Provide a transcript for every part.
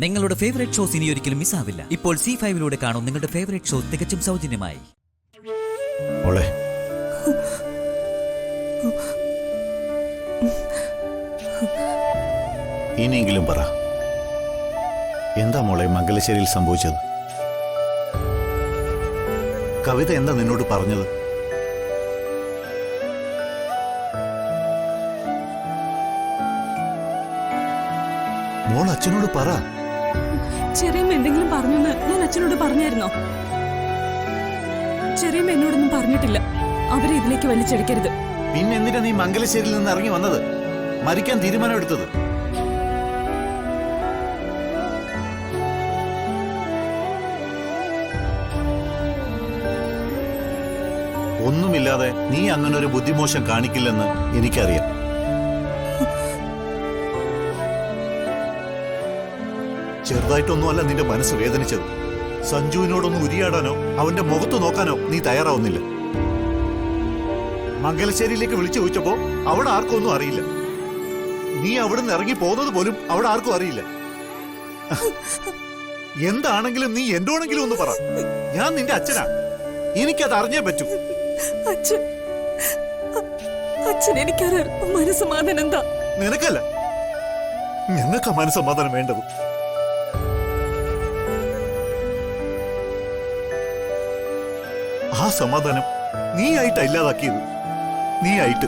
നിങ്ങളുടെ favourite shows ഇനി ഒരിക്കലും മിസ്സാവില്ല. ഇപ്പോൾ C5 കാണും നിങ്ങളുടെ ഫേവറേറ്റ് ഷോ തികച്ചും സൗജന്യമായി. മോളെ, ഇനിയെങ്കിലും പറ, എന്താ മോളെ മംഗലശ്ശേരിയിൽ സംഭവിച്ചത്? കവിത എന്താ നിന്നോട് പറഞ്ഞത്? മോൾ അച്ഛനോട് പറ. ചെറിയമ്മ എന്തെങ്കിലും പറഞ്ഞെന്ന് ഞാൻ അച്ഛനോട് പറഞ്ഞായിരുന്നോ? ചെറിയമ്മ എന്നോടൊന്നും പറഞ്ഞിട്ടില്ല. അവരെ ഇതിലേക്ക് വലിച്ചെടുക്കരുത്. പിന്നെ എന്തിനാ നീ മംഗലശ്ശേരിയിൽ നിന്ന് ഇറങ്ങി വന്നത്, മരിക്കാൻ തീരുമാനം എടുത്തത്? ഒന്നുമില്ലാതെ നീ അങ്ങനെ ഒരു ബുദ്ധിമോശം കാണിക്കില്ലെന്ന് എനിക്കറിയാം. ചെറുതായിട്ടൊന്നുമല്ല നിന്റെ മനസ്സ് വേദനിച്ചത്. സഞ്ജുവിനോടൊന്ന് ഉരിയാടാനോ അവന്റെ മുഖത്ത് നോക്കാനോ നീ തയ്യാറാവുന്നില്ല. മംഗലശ്ശേരിയിലേക്ക് വിളിച്ചു ചോദിച്ചപ്പോ അവിടെ ആർക്കും ഒന്നും അറിയില്ല. നീ അവിടുന്ന് ഇറങ്ങി പോകുന്നത് പോലും അവിടെ ആർക്കും അറിയില്ല. എന്താണെങ്കിലും നീ എന്നോടെങ്കിലും ഒന്ന് പറ. ഞാൻ നിന്റെ അച്ഛനാ, എനിക്കത് അറിഞ്ഞേ പറ്റൂ. അച്ഛൻ എനിക്കറിയാം മനസ്സമാധാനം എന്താ. നിനക്കല്ല, ഞങ്ങൾക്ക് മനസ്സമാധാനം വേണ്ടത്. ആ സമാധാനം നീ ആയിട്ടാ ഇല്ലാതാക്കിയത്. നീ ആയിട്ട്.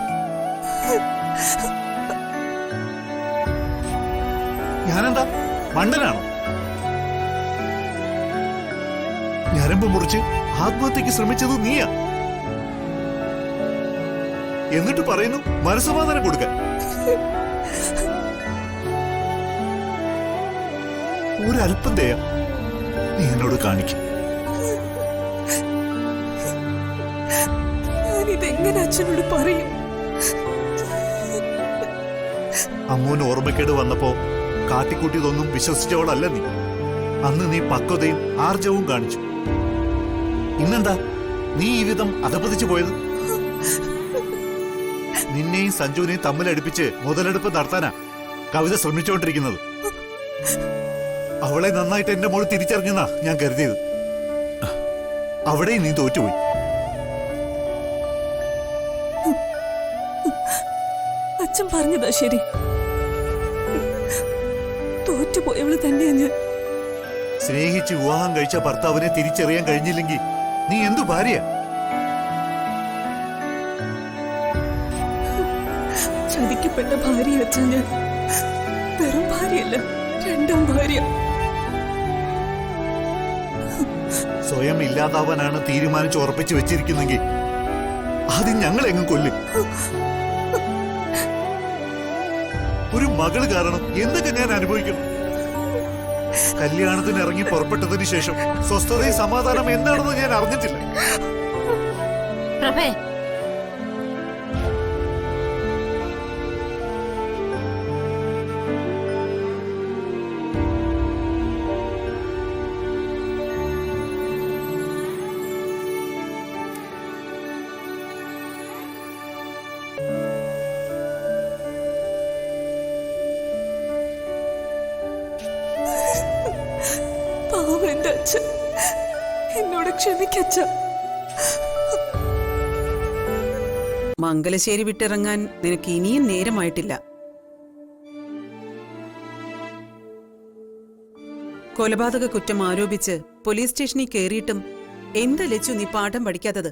ഞാനെന്താ മണ്ടനാണോ? ഞരമ്പ് മുറിച്ച് ആത്മഹത്യക്ക് ശ്രമിച്ചത് നീയാ. എന്നിട്ട് പറയുന്നു മനസ്സമാധാനം കൊടുക്കാൻ. ഒരല്പം ദയ നീ എന്നോട് കാണിക്കും. ഞാനിതെങ്ങനെ അച്ഛനോട് പറയും? അമ്മൂന് ഓർമ്മക്കേട് വന്നപ്പോ കാട്ടിക്കൂട്ടിയതൊന്നും വിശ്വസിച്ചവളല്ല നീ. അന്ന് നീ പക്വതയും ആർജവും കാണിച്ചു. ഇന്നെന്താ നീ ഈ വിധം അധപതിച്ചു പോയത്? നിന്നെയും സഞ്ജുവിനെയും തമ്മിലടുപ്പിച്ച് മുതലെടുപ്പ് നടത്താനാ കവിത ശ്രമിച്ചുകൊണ്ടിരിക്കുന്നത്. അവളെ നന്നായിട്ട് എന്റെ മോള് തിരിച്ചറിഞ്ഞെന്നാ ഞാൻ കരുതിയത്. അവിടെയും നീ തോറ്റുപോയി. അച്ഛൻ പറഞ്ഞതാ ശരി. തോറ്റുപോയവള് തന്നെയാ ഞാൻ. സ്നേഹിച്ച് വിവാഹം കഴിച്ച ഭർത്താവിനെ തിരിച്ചറിയാൻ കഴിഞ്ഞില്ലെങ്കിൽ നീ എന്തു ഭാര്യ? ചതിക്കപ്പെട്ട ഭാര്യ അച്ഛൻ ഞാൻ. വെറും ഭാര്യയല്ല, രണ്ടാം ഭാര്യ. സ്വയം ഇല്ലാതാവാനാണ് തീരുമാനിച്ച് ഉറപ്പിച്ചു വെച്ചിരിക്കുന്നെങ്കിൽ ആദ്യം ഞങ്ങളെങ്ങും കൊല്ലും. ഒരു മകള് കാരണം എന്തൊക്കെ ഞാൻ അനുഭവിക്കണം. കല്യാണത്തിന് ഇറങ്ങി പുറപ്പെട്ടതിന് ശേഷം സ്വസ്ഥതയും സമാധാനം എന്താണെന്ന് ഞാൻ അറിഞ്ഞിട്ടില്ല. എന്റെ അച്ഛൻ എന്നോട് ക്ഷമിക്കച്ച. മംഗലശ്ശേരി വിട്ടിറങ്ങാൻ നിനക്ക് ഇനിയും നേരമായിട്ടില്ല. കൊലപാതക കുറ്റം ആരോപിച്ച് പോലീസ് സ്റ്റേഷനിൽ കയറിയിട്ടും എന്താ ലച്ചു നീ പാഠം പഠിക്കാത്തത്?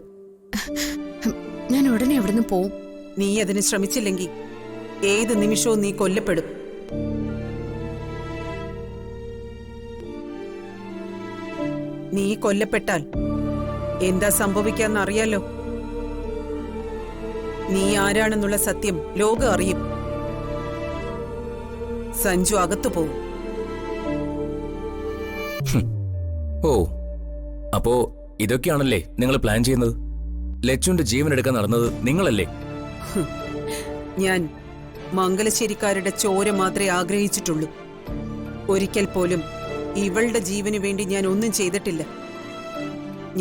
ഞാൻ ഉടനെ അവിടുന്ന് പോവും. നീ അതിന് ശ്രമിച്ചില്ലെങ്കിൽ ഏത് നിമിഷവും നീ കൊല്ലപ്പെടും. നീ കൊല്ലപ്പെട്ടാൽ എന്താ സംഭവിക്കാന്നറിയാലോ. നീ ആരാണെന്നുള്ള സത്യം ലോകം അറിയും. സഞ്ജു അകത്തു പോവും. ഓ, അപ്പോ ഇതൊക്കെയാണല്ലേ നിങ്ങൾ പ്ലാൻ ചെയ്യുന്നത്? ലച്ചുവിന്റെ ജീവൻ എടുക്കാൻ നടന്നത് നിങ്ങളല്ലേ? ഞാൻ മംഗലശ്ശേരിക്കാരുടെ ചോര മാത്രമേ ആഗ്രഹിച്ചിട്ടുള്ളൂ. ഒരിക്കൽ പോലും ഇവളുടെ ജീവന് വേണ്ടി ഞാൻ ഒന്നും ചെയ്തിട്ടില്ല.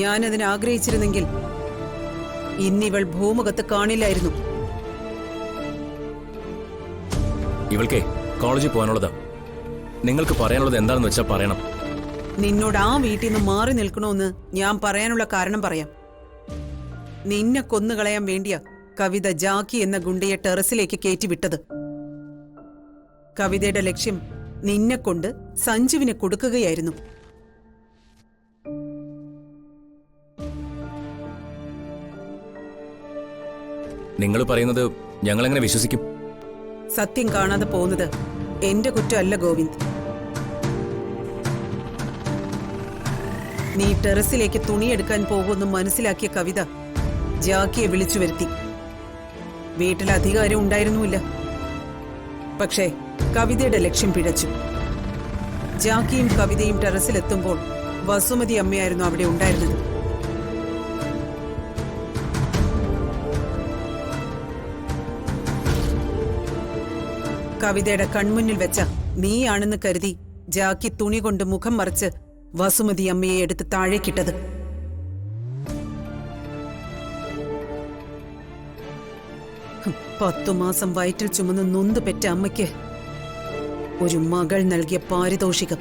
ഞാൻ അതിന് ആഗ്രഹിച്ചിരുന്നെങ്കിൽ ഇന്നിവൾ ഭൂമുഖത്ത് കാണില്ലായിരുന്നു. ഇവൾക്കേ കോളേജിൽ പോകാനുള്ളതാ. നിങ്ങൾക്ക് പറയാനുള്ളത് എന്താണെന്ന് വെച്ചാൽ പറയണം. നിന്നോട് ആ വീട്ടിൽ നിന്ന് മാറി നിൽക്കണമെന്ന് ഞാൻ പറയാനുള്ള കാരണം പറയാം. നിന്നെ കൊന്നുകളയാൻ വേണ്ടിയാ കവിത ജാക്കി എന്ന ഗുണ്ടയെ ടെറസിലേക്ക് കയറ്റിവിട്ടത്. കവിതയുടെ ലക്ഷ്യം നിന്നെ കൊണ്ട് സഞ്ജുവിനെ കൊടുക്കുകയായിരുന്നു. നിങ്ങൾ പറയുന്നത് ഞങ്ങൾ എങ്ങനെ വിശ്വസിക്കും? സത്യം കാണാതെ പോകുന്നത് എന്റെ കുറ്റമല്ല ഗോവിന്ദ്. നീ ടെറസിലേക്ക് തുണിയെടുക്കാൻ പോകുമെന്ന് മനസ്സിലാക്കിയ കവിത ജാക്കിയെ വിളിച്ചു വരുത്തി. വീട്ടിൽ അധികാരം ഉണ്ടായിരുന്നുമില്ല. പക്ഷേ കവിതയുടെ ലക്ഷ്യം പിഴച്ചു. ജാക്കിയും കവിതയും ടെറസിലെത്തുമ്പോൾ വസുമതി അമ്മയായിരുന്നു അവിടെ ഉണ്ടായിരുന്നത്. കവിതയുടെ കൺമുന്നിൽ വെച്ച നീയാണെന്ന് കരുതി ജാക്കി തുണി കൊണ്ട് മുഖം മറച്ച് വസുമതി അമ്മയെ എടുത്ത് താഴേക്കിട്ടത്. ഹും, 10 മാസം വയറ്റിൽ ചുമന്ന് നൊന്ത് പെറ്റ അമ്മയ്ക്ക് ഒരു മകൾ നൽകിയ പാരിതോഷികം.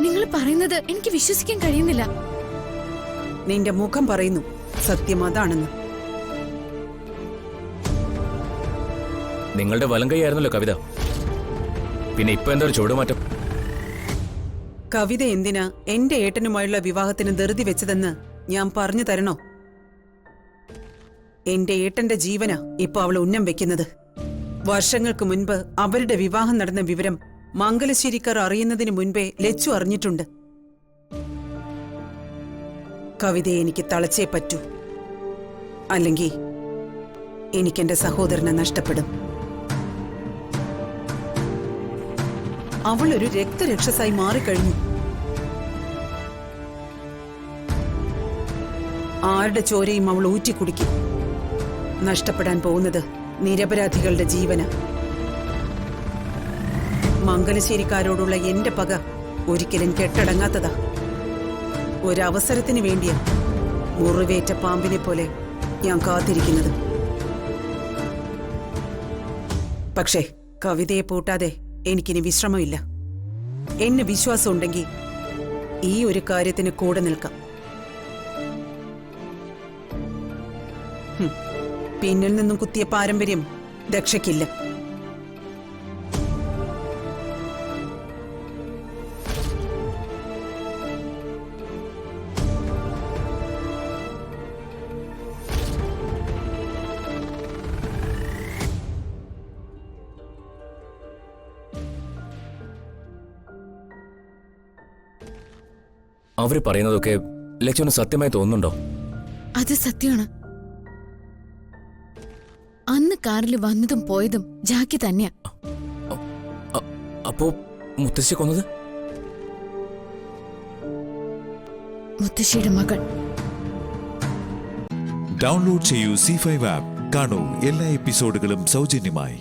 നിങ്ങൾ പറയുന്നത് എനിക്ക് വിശ്വസിക്കാൻ കഴിയുന്നില്ല. നിന്റെ മുഖം പറയുന്നു സത്യം അതാണെന്ന്. നിങ്ങളുടെ വലം കൈയായിരുന്നല്ലോ കവിത. പിന്നെ ഇപ്പൊ എന്താ ഒരു ചുവടുമാറ്റം? കവിത എന്തിനാ എന്റെ ഏട്ടനുമായുള്ള വിവാഹത്തിന് ധൃതി വെച്ചതെന്ന് ഞാൻ പറഞ്ഞു തരണോ? എന്റെ ഏട്ടന്റെ ജീവനാ ഇപ്പൊ അവൾ ഉന്നം വെക്കുന്നത്. വർഷങ്ങൾക്ക് മുൻപ് അവരുടെ വിവാഹം നടന്ന വിവരം മംഗലശ്ശേരിക്കാർ അറിയുന്നതിന് മുൻപേ ലച്ചു അറിഞ്ഞിട്ടുണ്ട്. കവിതയെ എനിക്ക് തളച്ചേ പറ്റൂ, അല്ലെങ്കിൽ എനിക്കെന്റെ സഹോദരനെ നഷ്ടപ്പെടും. അവൾ ഒരു രക്തരക്ഷസായി മാറിക്കഴിഞ്ഞു. ആരുടെ ചോരയും അവൾ ഊറ്റിക്കുടിക്കും. നഷ്ടപ്പെടാൻ പോകുന്നത് നിരപരാധികളുടെ ജീവന. മംഗലശ്ശേരിക്കാരോടുള്ള എന്റെ പക ഒരിക്കലും കെട്ടടങ്ങാത്തതാ. ഒരവസരത്തിന് വേണ്ടിയാ മുറിവേറ്റ പാമ്പിനെ പോലെ ഞാൻ കാത്തിരിക്കുന്നത്. പക്ഷേ കവിതയെ പൂട്ടാതെ എനിക്കിനി വിശ്രമമില്ല. എന്നെ വിശ്വാസമുണ്ടെങ്കിൽ ഈ ഒരു കാര്യത്തിന് കൂടെ നിൽക്കാം. പിന്നിൽ നിന്നും കുത്തിയ പാരമ്പര്യം ദക്ഷയ്ക്കില്ല. അവര് പറയുന്നതൊക്കെ ലച്ചുവിന് സത്യമായി തോന്നുന്നുണ്ടോ? അത് സത്യമാണ്. അന്ന് കാറിൽ വന്നതും പോയതും ജാക്കി തന്നെയാ. അപ്പോ മുത്തശ്ശി കൊന്നത് മുത്തശ്ശിയുടെ മകൾ. ഡൗൺലോഡ് ചെയ്യൂ C5 ആപ്പ്. കാണൂ എല്ലാ എപ്പിസോഡുകളും സൗജന്യമായി.